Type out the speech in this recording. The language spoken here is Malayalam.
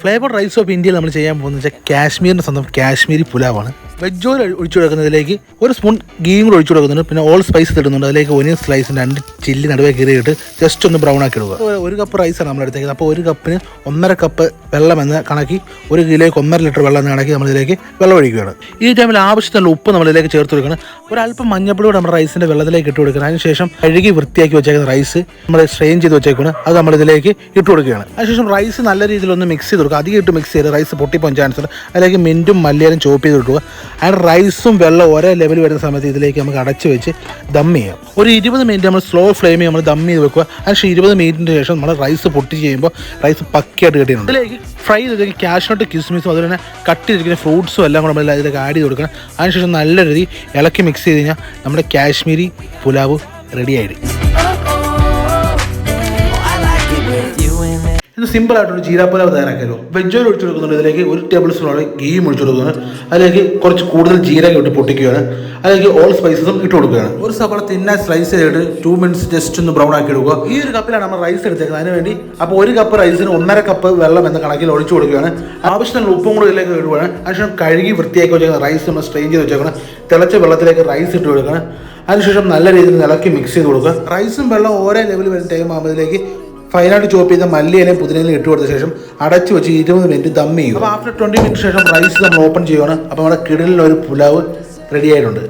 ഫ്ലേവർ റൈസ് ഓഫ് ഇന്ത്യയിൽ നമ്മൾ ചെയ്യാൻ പോകുന്നത് വെച്ചാൽ കാശ്മീരിൻ്റെ സ്വന്തം കാശ്മീരി പുലാവാണ്. വെജ് ഓയിൽ ഒഴിച്ചു കൊടുക്കുന്നതിലേക്ക് ഒരു സ്പൂൺ ഗീയും കൂടെ ഒഴിച്ചു കൊടുക്കുന്നുണ്ട്. പിന്നെ ഓൾ സ്പൈസ് ഇടുന്നുണ്ട്. അതിലേക്ക് ഒനിയൻ സ്ലൈസ് 2 ചില്ലി നടുവേ കീറിയിട്ട് ജസ്റ്റ് ഒന്ന് ബ്രൗൺ ആക്കി ഇടുക. 1 കപ്പ് റൈസാണ് നമ്മൾ എടുത്തേക്കുന്നത്. അപ്പോൾ 1 കപ്പിന് 1.5 കപ്പ് വെള്ളം എന്ന് കണക്കി 1 കിലോയ്ക്ക് 1.5 ലിറ്റർ വെള്ളം എന്ന് കണക്കി നമ്മളിതിലേക്ക് വെള്ളം ഒഴിക്കുകയാണ്. ഈ ടൈമിൽ ആവശ്യത്തിനുള്ള ഉപ്പ് നമ്മളിതിലേക്ക് ചേർത്ത് കൊടുക്കണം. ഒരല്പം മഞ്ഞപ്പൊടി കൂടെ നമ്മുടെ റൈസിൻ്റെ വെള്ളത്തിലേക്ക് ഇട്ട് കൊടുക്കണം. അതിനുശേഷം കഴുകി വൃത്തിയാക്കി വെച്ചേക്കുന്ന റൈസ് നമ്മൾ സ്ട്രെയിൻ ചെയ്ത് വെച്ചേക്കണം. അത് നമ്മളിതിലേക്ക് ഇട്ട് കൊടുക്കുകയാണ്. അതിനുശേഷം റൈസ് നല്ല രീതിയിലൊന്ന് മിക്സ് ചെയ്ത് കൊടുക്കുക. അധികം ഇട്ട് മിക്സ് ചെയ്ത് റൈസ് പൊട്ടിപ്പോകാൻ ചാൻസ് ഉണ്ട്. അതിലേക്ക് മിൻറ്റും മല്ലിയിലും ചോപ്പ് ചെയ്ത് കൊടുക്കുക. ആൻഡ് റൈസും വെള്ളം ഒരേ ലെവൽ വരുന്ന സമയത്ത് ഇതിലേക്ക് നമുക്ക് അടച്ച് വെച്ച് ദം ചെയ്യാം. ഒരു 20 മിനിറ്റ് നമ്മൾ സ്ലോ ഫ്ലെയിമിൽ നമ്മൾ ദം ചെയ്ത് വെക്കുക. അതിനുശേഷം 20 മിനിറ്റിന് ശേഷം നമ്മൾ റൈസ് പൊട്ടിച്ച് ചെയ്യുമ്പോൾ റൈസ് പക്കയായിട്ട് കിട്ടിയിട്ടുണ്ട്. ഇതിലേക്ക് ഫ്രൈ ചെയ്തിട്ട് കാഷ്നട്ട് കിസ്മിസും അതുപോലെ തന്നെ കട്ട് ചെയ്തിരിക്കുന്ന ഫ്രൂട്ട്സും എല്ലാം കൂടെ നമ്മൾ ഇതിലേക്ക് ആഡ് ചെയ്ത് കൊടുക്കണം. അതിനുശേഷം നല്ല രീതി ഇളക്കി മിക്സ് ചെയ്ത് കഴിഞ്ഞാൽ നമ്മുടെ കാശ്മീരി പുലാവ് റെഡി ആയിട്ട്. ഇത് സിമ്പിളായിട്ടൊരു ജീരാ പുലാവ് തയ്യാറാക്കിയല്ലോ. വെജ് ഓയിൽ ഒഴിച്ചു കൊടുക്കുന്നുണ്ട്. ഇതിലേക്ക് 1 ടേബിൾ സ്പൂണോളം ഗീയും ഒഴിച്ചു കൊടുക്കുകയാണ്. അതിലേക്ക് കുറച്ച് കൂടുതൽ ജീരകം ഇട്ട് പൊട്ടിക്കുകയാണ്. അതിലേക്ക് ഓൾ സ്പൈസസും ഇട്ട് കൊടുക്കുകയാണ്. ഒരു സവാള തിന്നായി സ്ലൈസ് ചെയ്തിട്ട് 2 മിനിറ്റ്സ് ജസ്റ്റ് ഒന്ന് ബ്രൗൺ ആക്കി എടുക്കുക. ഈ ഒരു കപ്പിലാണ് നമ്മൾ റൈസ് എടുത്തേക്കുന്നത്. അതിനുവേണ്ടി അപ്പോൾ 1 കപ്പ് റൈസിന് 1.5 കപ്പ് വെള്ളം എന്ന കണക്കിൽ ഒഴിച്ചു കൊടുക്കുകയാണ്. ആവശ്യത്തിന് ഉപ്പും കൂടെ ഇതിലേക്ക് ഇടുകയാണ്. അതിനുശേഷം കഴുകി വൃത്തിയാക്കി വെച്ചേക്കുന്ന റൈസ് നമ്മൾ സ്ട്രെയിൻ ചെയ്ത് വെച്ചേക്കണം. തിളച്ച വെള്ളത്തിലേക്ക് റൈസ് ഇട്ട് കൊടുക്കണം. അതിനുശേഷം നല്ല രീതിയിൽ ഇളക്കി മിക്സ് ചെയ്ത് കൊടുക്കുക. റൈസും വെള്ളം ഓരോ ലെവൽ വരുന്ന ടൈം ആകുമ്പോൾ ഇതിലേക്ക് ഫൈനായിട്ട് ചോപ്പ് ചെയ്ത മല്ലിയിലും പുതിനയിലും ഇട്ട് കൊടുത്ത ശേഷം അടച്ചു വെച്ച് 20 മിനിറ്റ് ദം ചെയ്യും. അപ്പോൾ ആഫ്റ്റർ 20 മിനിറ്റ് ശേഷം റൈസ് നമ്മൾ ഓപ്പൺ ചെയ്യുകയാണ്. അപ്പോൾ നമ്മുടെ കിടലിലൊരു പുലാവ് റെഡി ആയിട്ടുണ്ട്.